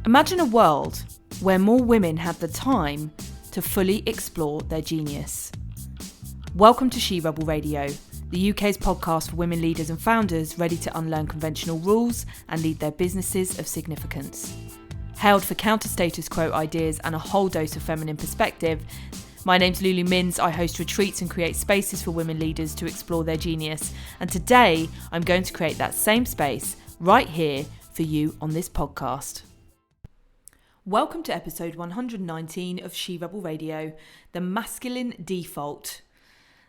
Imagine a world where more women had the time to fully explore their genius. Welcome to She Rebel Radio, the UK's podcast for women leaders and founders ready to unlearn conventional rules and lead their businesses of significance. Hailed for counter-status quo ideas and a whole dose of feminine perspective, my name's Lulu Minns. I host retreats and create spaces for women leaders to explore their genius. And today, I'm going to create that same space right here for you on this podcast. Welcome to episode 119 of She Rebel Radio, the masculine default.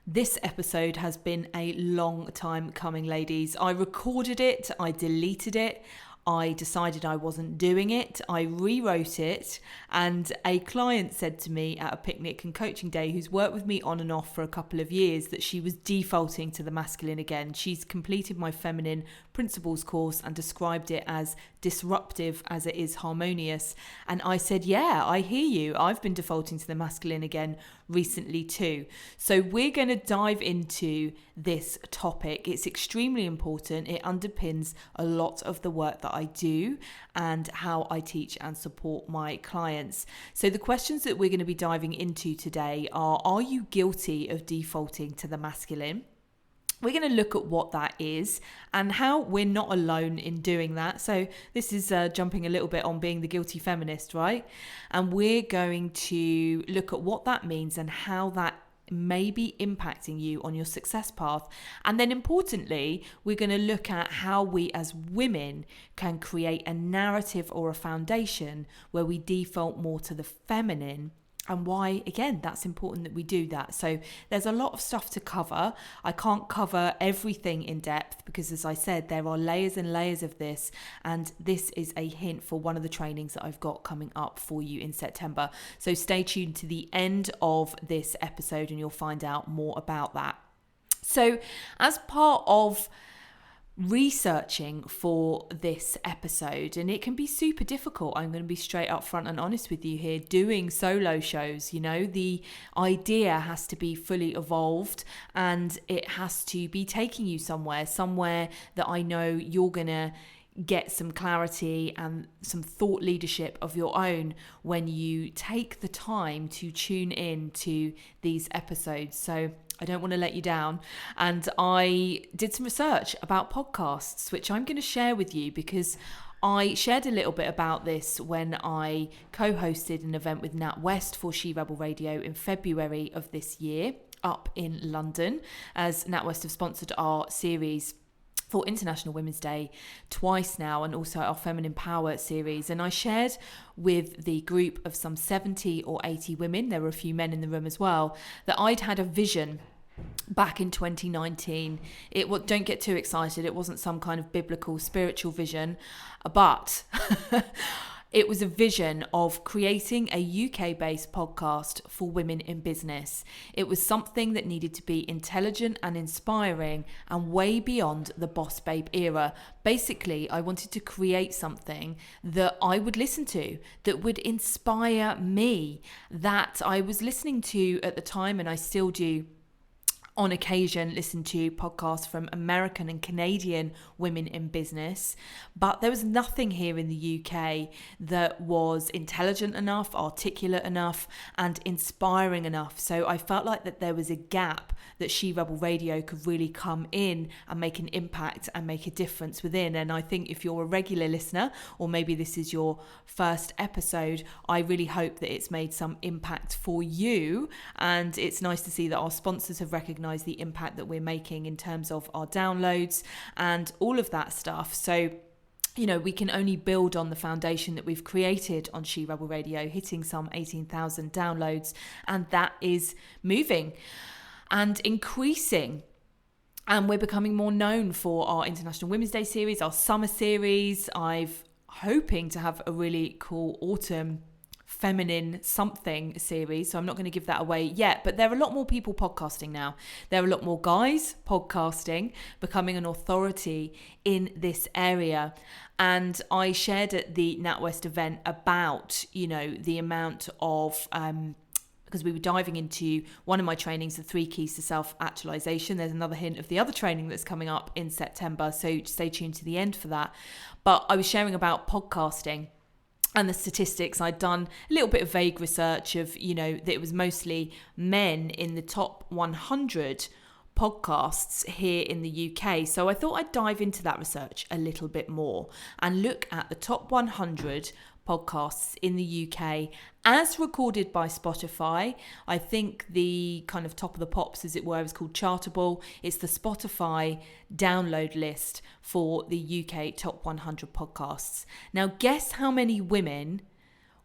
This episode has been a long time coming, ladies. I recorded it, I deleted it, I decided I wasn't doing it, I rewrote it, and a client said to me at a picnic and coaching day who's worked with me on and off for a couple of years that she was defaulting to the masculine again. She's completed my feminine principles course and described it as disruptive as it is harmonious. And I said, yeah, I hear you. I've been defaulting to the masculine again recently too. So we're going to dive into this topic. It's extremely important. It underpins a lot of the work that I do and how I teach and support my clients. So the questions that we're going to be diving into today are you guilty of defaulting to the masculine? We're going to look at what that is and how we're not alone in doing that. So this is jumping a little bit on being the guilty feminist, right? And we're going to look at what that means and how that may be impacting you on your success path. And then importantly, we're going to look at how we as women can create a narrative or a foundation where we default more to the feminine. And why, again, that's important that we do that. So there's a lot of stuff to cover. I can't cover everything in depth because, as I said, there are layers and layers of this. And this is a hint for one of the trainings that I've got coming up for you in September. So stay tuned to the end of this episode and you'll find out more about that. So as part of researching for this episode, and it can be super difficult, I'm going to be straight up front and honest with you here, doing solo shows, you know, the idea has to be fully evolved and it has to be taking you somewhere that I know you're going to get some clarity and some thought leadership of your own when you take the time to tune in to these episodes. So I don't want to let you down. And I did some research about podcasts, which I'm going to share with you because I shared a little bit about this when I co-hosted an event with Nat West for She Rebel Radio in February of this year up in London, as Nat West have sponsored our series for International Women's Day twice now, and also our Feminine Power series. And I shared with the group of some 70 or 80 women, there were a few men in the room as well, that I'd had a vision back in 2019. Don't get too excited. It wasn't some kind of biblical spiritual vision, but it was a vision of creating a UK-based podcast for women in business. It was something that needed to be intelligent and inspiring and way beyond the boss babe era. Basically, I wanted to create something that I would listen to, that would inspire me, that I was listening to at the time, and I still do on occasion listen to podcasts from American and Canadian women in business, but there was nothing here in the UK that was intelligent enough, articulate enough, and inspiring enough. So I felt like that there was a gap that She Rebel Radio could really come in and make an impact and make a difference within. And I think if you're a regular listener, or maybe this is your first episode, I really hope that it's made some impact for you. And it's nice to see that our sponsors have recognized the impact that we're making in terms of our downloads and all of that stuff. So, you know, we can only build on the foundation that we've created on She Rebel Radio, hitting some 18,000 downloads, and that is moving and increasing. And we're becoming more known for our International Women's Day series, our summer series. I'm hoping to have a really cool autumn feminine something series, so I'm not going to give that away yet, but there are a lot more people podcasting now. There are a lot more guys podcasting, becoming an authority in this area. And I shared at the NatWest event about, you know, the amount of because we were diving into one of my trainings, the 3 keys to self-actualization. There's another hint of the other training that's coming up in September, so stay tuned to the end for that. But I was sharing about podcasting and the statistics, I'd done a little bit of vague research of, that it was mostly men in the top 100 podcasts here in the UK. So I thought I'd dive into that research a little bit more and look at the top 100 podcasts in the UK as recorded by Spotify. I think the kind of top of the pops, as it were, is called Chartable. It's the Spotify download list for the UK top 100 podcasts. Now, guess how many women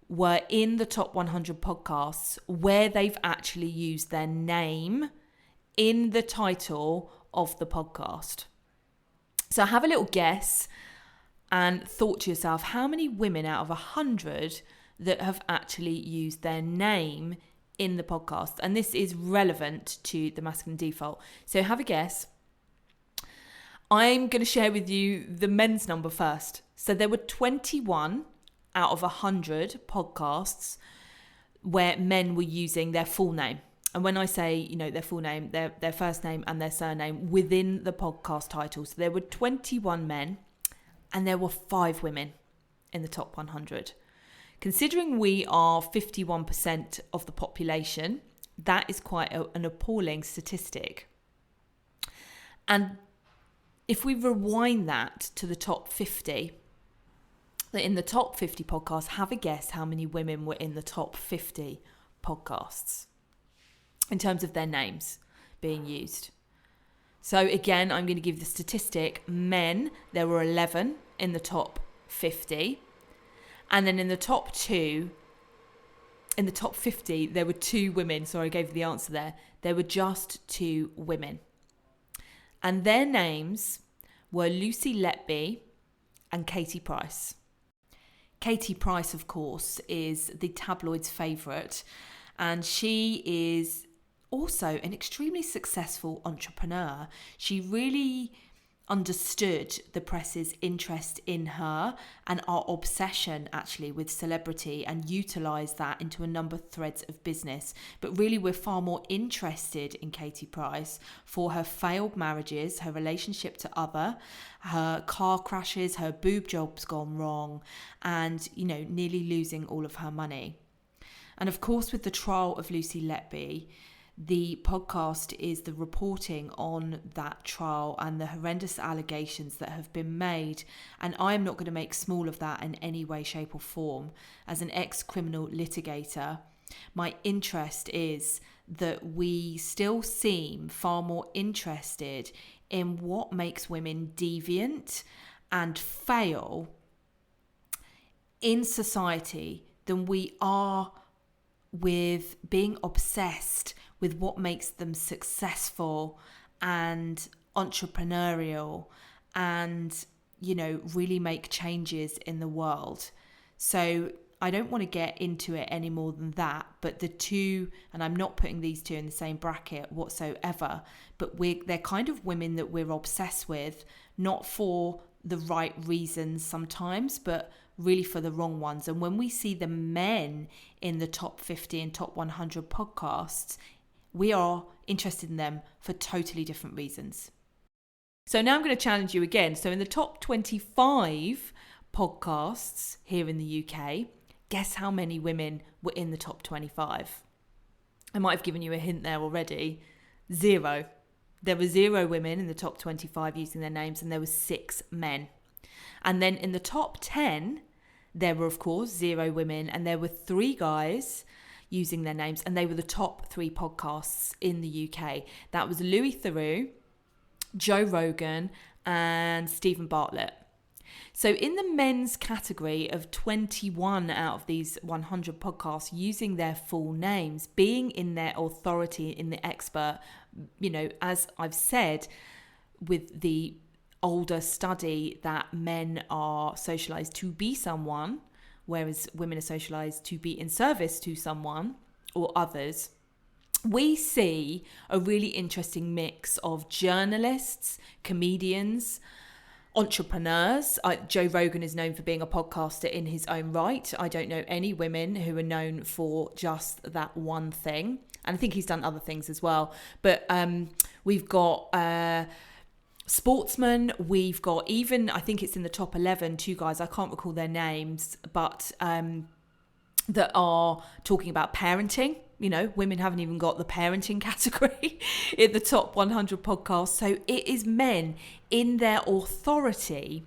were in the top 100 podcasts where they've actually used their name in the title of the podcast. So have a little guess and thought to yourself, how many women out of 100 that have actually used their name in the podcast? And this is relevant to the masculine default. So have a guess. I'm going to share with you the men's number first. So there were 21 out of 100 podcasts where men were using their full name. And when I say, their full name, their first name and their surname within the podcast title. So there were 21 men and there were 5 women in the top 100. Considering we are 51% of the population, that is quite an appalling statistic. And if we rewind that to the top 50, that in the top 50 podcasts, have a guess how many women were in the top 50 podcasts in terms of their names being used. So again, I'm going to give the statistic. Men, there were 11 in the top 50. And then in the top 50, there were 2 women. Sorry, I gave you the answer there. There were just 2 women. And their names were Lucy Letby and Katie Price. Katie Price, of course, is the tabloid's favourite. And she is also an extremely successful entrepreneur. She really understood the press's interest in her and our obsession actually with celebrity and utilised that into a number of threads of business. But really we're far more interested in Katie Price for her failed marriages, her relationship to other, her car crashes, her boob jobs gone wrong, and nearly losing all of her money. And of course with the trial of Lucy Letby, the podcast is the reporting on that trial and the horrendous allegations that have been made. And I am not going to make small of that in any way, shape or form. As an ex-criminal litigator, my interest is that we still seem far more interested in what makes women deviant and fail in society than we are with being obsessed with what makes them successful and entrepreneurial and, really make changes in the world. So I don't want to get into it any more than that, but the two, and I'm not putting these two in the same bracket whatsoever, but they're kind of women that we're obsessed with, not for the right reasons sometimes, but really for the wrong ones. And when we see the men in the top 50 and top 100 podcasts, we are interested in them for totally different reasons. So now I'm going to challenge you again. So in the top 25 podcasts here in the UK, guess how many women were in the top 25? I might have given you a hint there already. 0. There were 0 women in the top 25 using their names, and there were 6 men. And then in the top 10, there were, of course, 0 women, and there were 3 guys using their names, and they were the top 3 podcasts in the UK. That was Louis Theroux, Joe Rogan, and Stephen Bartlett. So in the men's category of 21 out of these 100 podcasts using their full names, being in their authority, in the expert, as I've said, with the older study that men are socialized to be someone, whereas women are socialized to be in service to someone or others, we see a really interesting mix of journalists, comedians, entrepreneurs. Joe Rogan is known for being a podcaster in his own right. I don't know any women who are known for just that one thing. And I think he's done other things as well. But we've got Sportsmen, we've got, even I think it's in the top 11, two guys, I can't recall their names, but that are talking about parenting. You know, women haven't even got the parenting category in the top 100 podcasts. So it is men in their authority,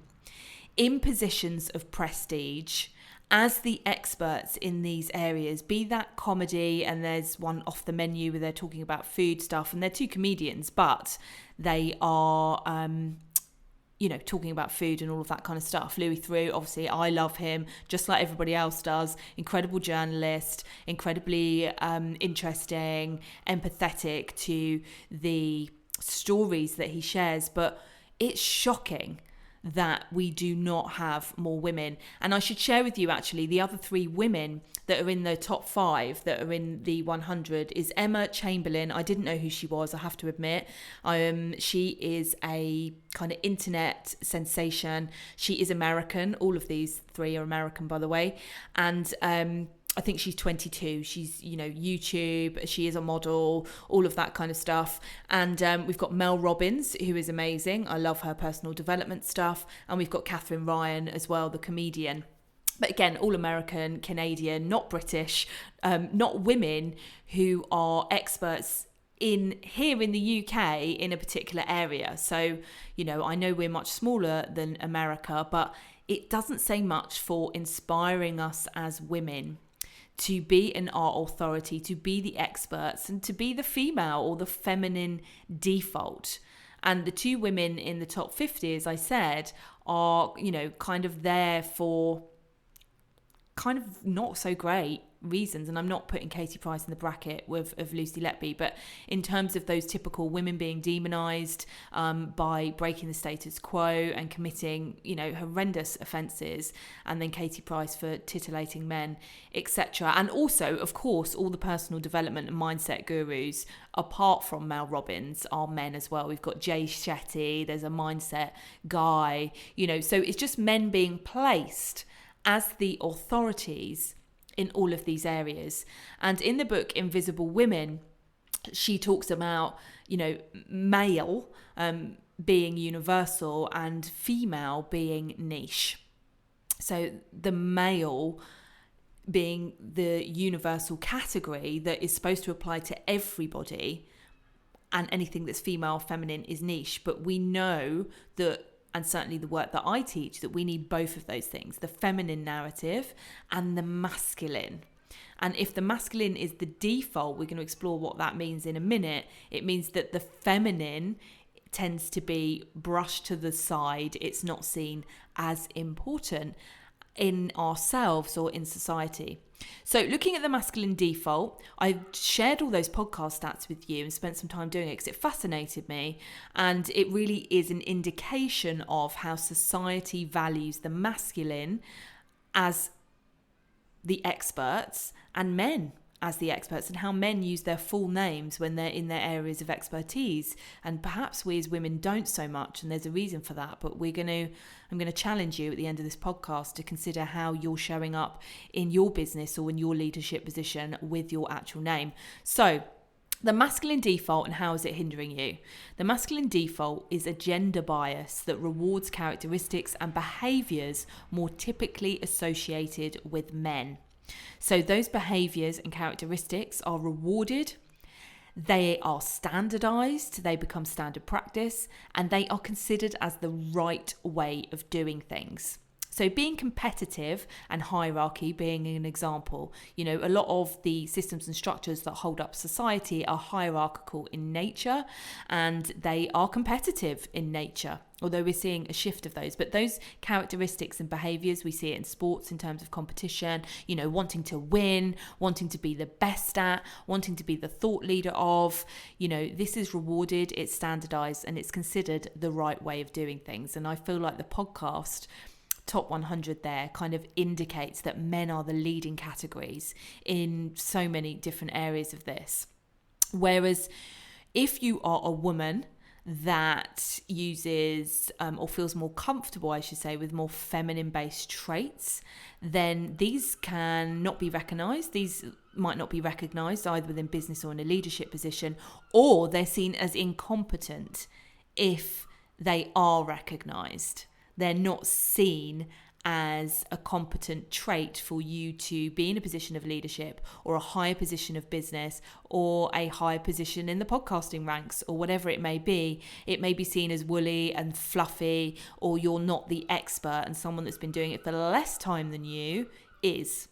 in positions of prestige, as the experts in these areas, be that comedy, and there's one off the menu where they're talking about food stuff, and they're two comedians, but they are, talking about food and all of that kind of stuff. Louis Theroux, obviously, I love him, just like everybody else does. Incredible journalist, incredibly interesting, empathetic to the stories that he shares, but it's shocking that we do not have more women. And I should share with you, actually, the other three women that are in the top 5 that are in the 100 is Emma Chamberlain. I didn't know who she was, I have to admit. She is a kind of internet sensation. She is American. All of these three are American, by the way. And I think she's 22. She's, YouTube. She is a model, all of that kind of stuff. And we've got Mel Robbins, who is amazing. I love her personal development stuff. And we've got Catherine Ryan as well, the comedian. But again, all American, Canadian, not British, not women who are experts here in the UK in a particular area. So, I know we're much smaller than America, but it doesn't say much for inspiring us as women to be in our authority, to be the experts, and to be the female or the feminine default. And the two women in the top 50, as I said, are, kind of there for kind of not so great reasons. And I'm not putting Katie Price in the bracket of Lucy Letby, but in terms of those typical women being demonized by breaking the status quo and committing, horrendous offences, and then Katie Price for titillating men, etc. And also, of course, all the personal development and mindset gurus, apart from Mel Robbins, are men as well. We've got Jay Shetty, there's a mindset guy, so it's just men being placed as the authorities in all of these areas. And in the book Invisible Women, she talks about, male being universal and female being niche. So the male being the universal category that is supposed to apply to everybody, and anything that's female, feminine is niche. But we know that, and certainly the work that I teach, that we need both of those things, the feminine narrative and the masculine. And if the masculine is the default, we're going to explore what that means in a minute. It means that the feminine tends to be brushed to the side. It's not seen as important in ourselves or in society. So looking at the masculine default, I shared all those podcast stats with you and spent some time doing it because it fascinated me, and it really is an indication of how society values the masculine as the experts and men as the experts, and how men use their full names when they're in their areas of expertise. And perhaps we as women don't so much, and there's a reason for that. But I'm going to challenge you at the end of this podcast to consider how you're showing up in your business or in your leadership position with your actual name. So the masculine default, and how is it hindering you? The masculine default is a gender bias that rewards characteristics and behaviours more typically associated with men. So those behaviours and characteristics are rewarded, they are standardised, they become standard practice, and they are considered as the right way of doing things. So being competitive and hierarchy being an example, a lot of the systems and structures that hold up society are hierarchical in nature, and they are competitive in nature, although we're seeing a shift of those. But those characteristics and behaviours, we see it in sports in terms of competition, wanting to win, wanting to be the best at, wanting to be the thought leader of, this is rewarded, it's standardised, and it's considered the right way of doing things. And I feel like the podcast top 100 there kind of indicates that men are the leading categories in so many different areas of this. Whereas if you are a woman that uses or feels more comfortable, I should say, with more feminine based traits, then these can not be recognized. These might not be recognized either within business or in a leadership position, or they're seen as incompetent if they are recognised. They're not seen as a competent trait for you to be in a position of leadership or a higher position of business or a higher position in the podcasting ranks or whatever it may be. It may be seen as woolly and fluffy, or you're not the expert and someone that's been doing it for less time than you is.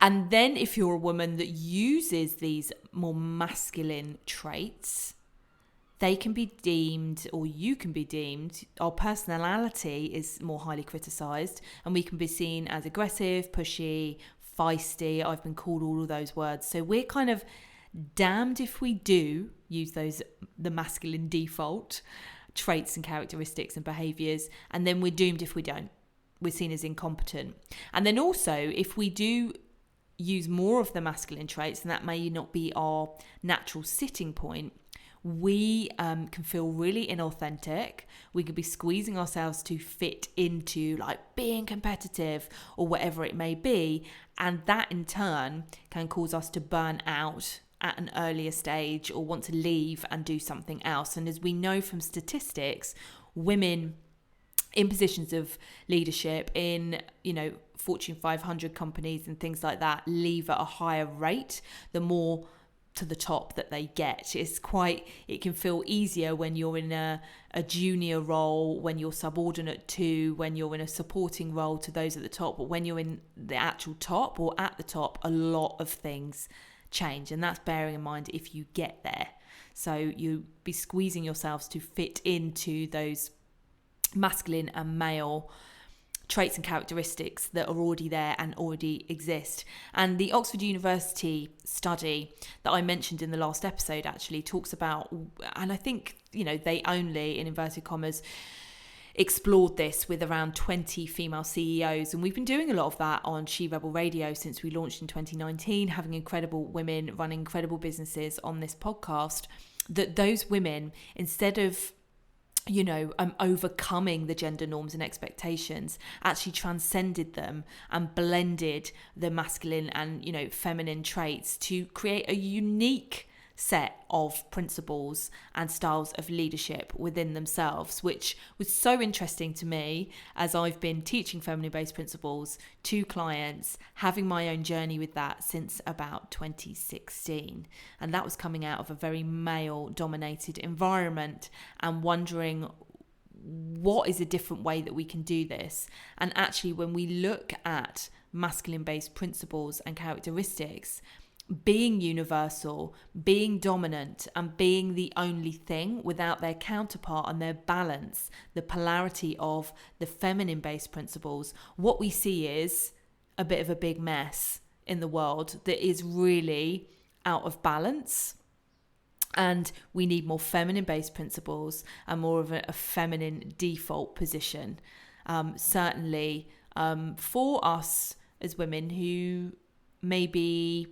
And then if you're a woman that uses these more masculine traits, they can be deemed, or you can be deemed, our personality is more highly criticised, and we can be seen as aggressive, pushy, feisty. I've been called all of those words. So we're kind of damned if we do use the masculine default traits and characteristics and behaviours, and then we're doomed if we don't. We're seen as incompetent. And then also, if we do use more of the masculine traits, and that may not be our natural sitting point, we can feel really inauthentic. We could be squeezing ourselves to fit into like being competitive or whatever it may be. And that in turn can cause us to burn out at an earlier stage or want to leave and do something else. And as we know from statistics, women in positions of leadership in, Fortune 500 companies and things like that leave at a higher rate the more to the top that they get. It can feel easier when you're in a junior role, when you're subordinate to, when you're in a supporting role to those at the top. But when you're in the actual top or at the top, a lot of things change. And that's bearing in mind if you get there. So you be squeezing yourselves to fit into those masculine and male traits and characteristics that are already there and already exist. And the Oxford University study that I mentioned in the last episode actually talks about, and I think, they only, in inverted commas, explored this with around 20 female CEOs. And we've been doing a lot of that on She Rebel Radio since we launched in 2019, having incredible women running incredible businesses on this podcast, that those women, instead of overcoming the gender norms and expectations, actually transcended them and blended the masculine and, feminine traits to create a unique set of principles and styles of leadership within themselves, which was so interesting to me as I've been teaching feminine-based principles to clients, having my own journey with that since about 2016. And that was coming out of a very male-dominated environment and wondering, what is a different way that we can do this? And actually, when we look at masculine-based principles and characteristics, being universal, being dominant, and being the only thing without their counterpart and their balance, the polarity of the feminine-based principles, what we see is a bit of a big mess in the world that is really out of balance. And we need more feminine-based principles and more of a feminine default position. Certainly for us as women who maybe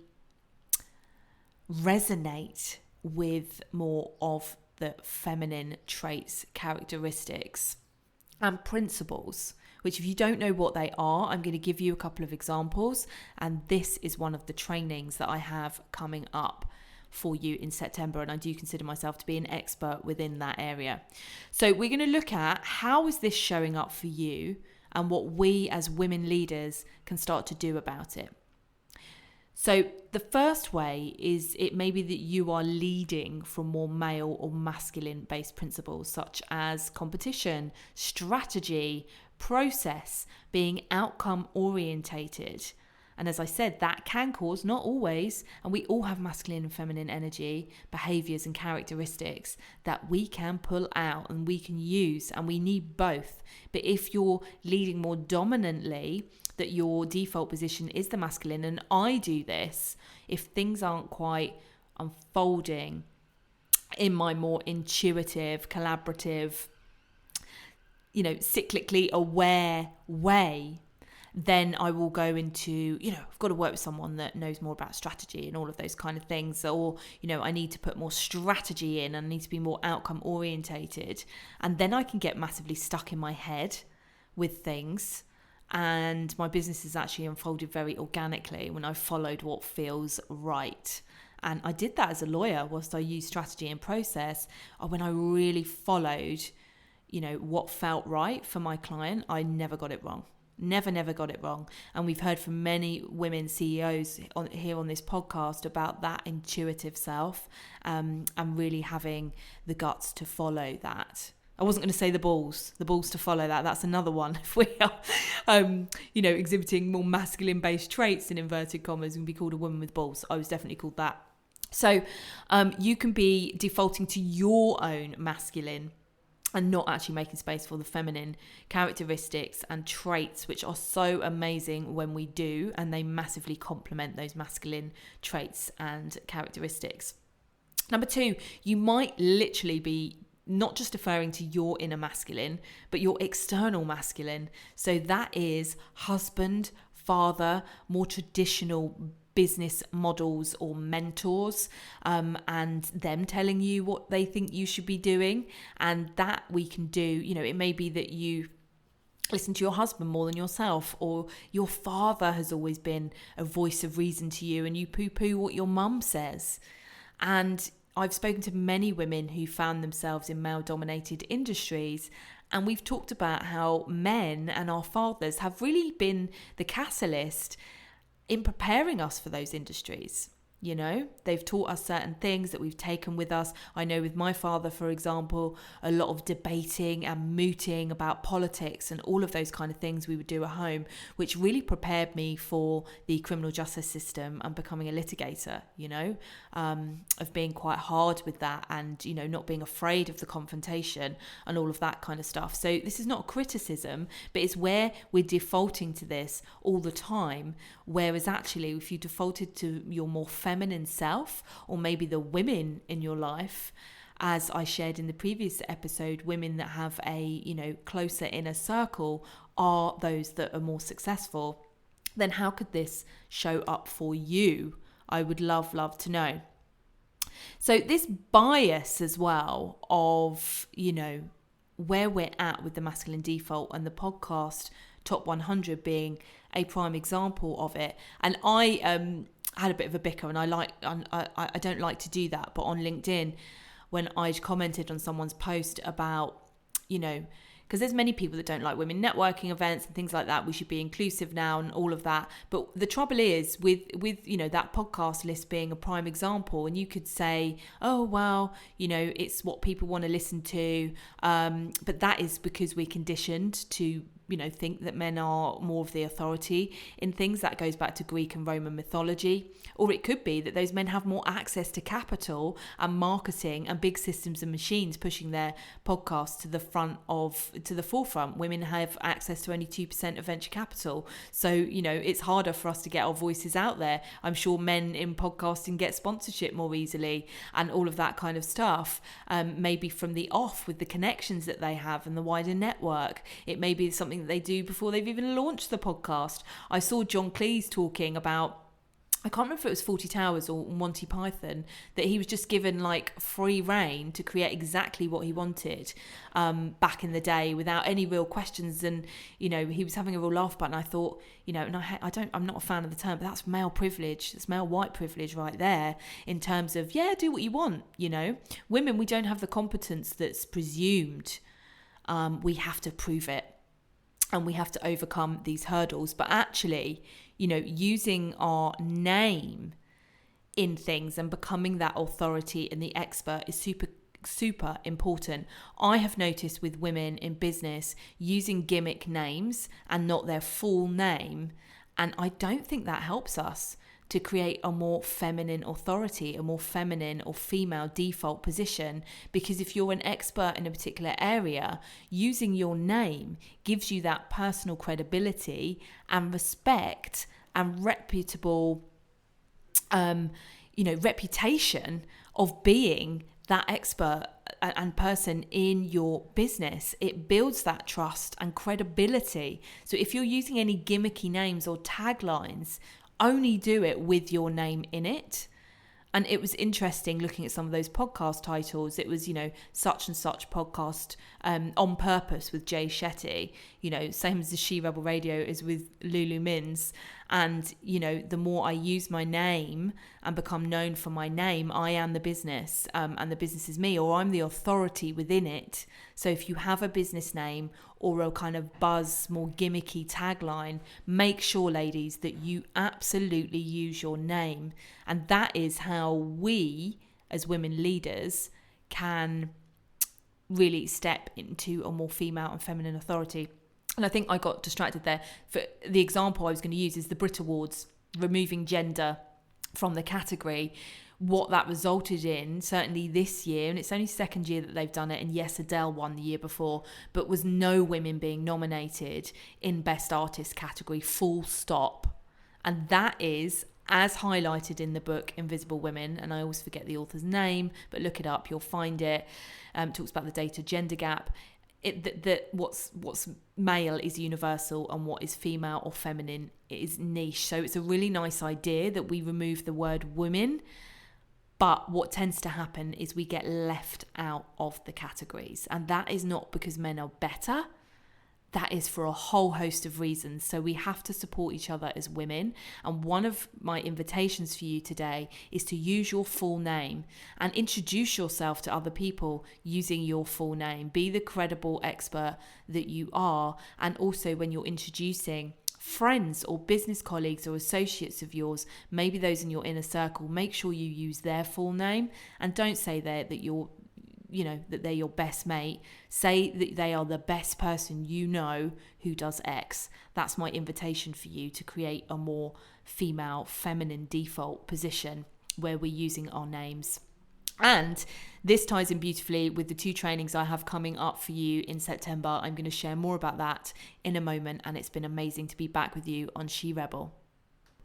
resonate with more of the feminine traits, characteristics, and principles, which if you don't know what they are, I'm going to give you a couple of examples. And this is one of the trainings that I have coming up for you in September, and I do consider myself to be an expert within that area. So we're going to look at how is this showing up for you and what we as women leaders can start to do about it. So the first way is it may be that you are leading from more male or masculine based principles such as competition, strategy, process, being outcome orientated. And as I said, that can cause, not always, and we all have masculine and feminine energy, behaviors and characteristics that we can pull out and we can use, and we need both. But if you're leading more dominantly, that your default position is the masculine, and I do this, if things aren't quite unfolding in my more intuitive, collaborative, cyclically aware way, then I will go into, I've got to work with someone that knows more about strategy and all of those kind of things. Or, I need to put more strategy in and I need to be more outcome orientated. And then I can get massively stuck in my head with things. And my business has actually unfolded very organically when I followed what feels right. And I did that as a lawyer whilst I used strategy and process. When I really followed, what felt right for my client, I never got it wrong. Never got it wrong. And we've heard from many women CEOs here on this podcast about that intuitive self, and really having the guts to follow that. I wasn't going to say the balls to follow that. That's another one. If we are, exhibiting more masculine-based traits in inverted commas, and be called a woman with balls. I was definitely called that. So you can be defaulting to your own masculine and not actually making space for the feminine characteristics and traits, which are so amazing when we do, and they massively complement those masculine traits and characteristics. Number 2, you might literally be not just deferring to your inner masculine, but your external masculine. So that is husband, father, more traditional business models or mentors, and them telling you what they think you should be doing. And that we can do, it may be that you listen to your husband more than yourself, or your father has always been a voice of reason to you and you poo-poo what your mum says. And I've spoken to many women who found themselves in male-dominated industries, and we've talked about how men and our fathers have really been the catalyst in preparing us for those industries. They've taught us certain things that we've taken with us. I know with my father, for example, a lot of debating and mooting about politics and all of those kind of things we would do at home, which really prepared me for the criminal justice system and becoming a litigator, of being quite hard with that and, not being afraid of the confrontation and all of that kind of stuff. So this is not a criticism, but it's where we're defaulting to this all the time. Whereas actually, if you defaulted to your more feminine self, or maybe the women in your life, as I shared in the previous episode, women that have a, closer inner circle are those that are more successful, then how could this show up for you? I would love to know. So this bias as well of, where we're at with the masculine default, and the podcast Top 100 being a prime example of it. And I had a bit of a bicker, and I don't like to do that, but on LinkedIn, when I commented on someone's post about, because there's many people that don't like women networking events and things like that, we should be inclusive now and all of that. But the trouble is with that podcast list being a prime example, and you could say, oh, well, it's what people want to listen to. But that is because we're conditioned to think that men are more of the authority in things. That goes back to Greek and Roman mythology. Or it could be that those men have more access to capital and marketing and big systems and machines pushing their podcasts to the forefront. Women have access to only 2% of venture capital. So, it's harder for us to get our voices out there. I'm sure men in podcasting get sponsorship more easily and all of that kind of stuff. Maybe from the off with the connections that they have and the wider network. It may be something that they do before they've even launched the podcast. I saw John Cleese talking about, I can't remember if it was 40 Towers or Monty Python, that he was just given free reign to create exactly what he wanted back in the day without any real questions. And, he was having a real laugh about it. And I thought, and I'm not a fan of the term, but that's male privilege. That's male white privilege right there in terms of, do what you want. Women, we don't have the competence that's presumed. We have to prove it. And we have to overcome these hurdles. But actually, using our name in things and becoming that authority and the expert is super important. I have noticed with women in business using gimmick names and not their full name. And I don't think that helps us to create a more feminine authority, a more feminine or female default position. Because if you're an expert in a particular area, using your name gives you that personal credibility and respect and reputable, reputation of being that expert and person in your business. It builds that trust and credibility. So if you're using any gimmicky names or taglines, only do it with your name in it. And it was interesting looking at some of those podcast titles. It was, such and such podcast on purpose with Jay Shetty, same as the She Rebel Radio is with Lulu Mins. And, the more I use my name and become known for my name, I am the business, and the business is me, or I'm the authority within it. So if you have a business name or a kind of buzz, more gimmicky tagline, make sure, ladies, that you absolutely use your name. And that is how we, as women leaders, can really step into a more female and feminine authority. And I think I got distracted there. For the example I was going to use is the Brit Awards, removing gender from the category. What that resulted in, certainly this year, and it's only second year that they've done it, and yes, Adele won the year before, but was no women being nominated in Best Artist category, full stop. And that is, as highlighted in the book Invisible Women, and I always forget the author's name, but look it up, you'll find it. Talks about the data gender gap. That what's male is universal and what is female or feminine is niche. So it's a really nice idea that we remove the word women, but what tends to happen is we get left out of the categories, and that is not because men are better. That is for a whole host of reasons. So we have to support each other as women. And one of my invitations for you today is to use your full name and introduce yourself to other people using your full name. Be the credible expert that you are. And also when you're introducing friends or business colleagues or associates of yours, maybe those in your inner circle, make sure you use their full name, and don't say that they're your best mate. Say that they are the best person you know who does X. That's my invitation for you, to create a more female, feminine default position where we're using our names. And this ties in beautifully with the 2 trainings I have coming up for you in September. I'm going to share more about that in a moment, and it's been amazing to be back with you on She Rebel.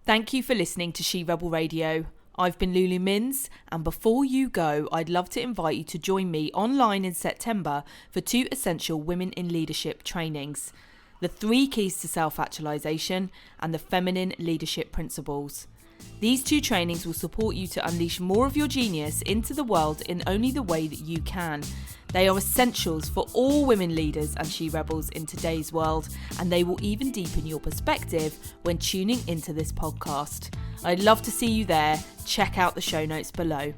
Thank you for listening to She Rebel Radio. I've been Lulu Minns, and before you go, I'd love to invite you to join me online in September for 2 essential Women in Leadership trainings: the 3 Keys to Self-Actualization and the Feminine Leadership Principles. These 2 trainings will support you to unleash more of your genius into the world in only the way that you can. They are essentials for all women leaders and she rebels in today's world, and they will even deepen your perspective when tuning into this podcast. I'd love to see you there. Check out the show notes below.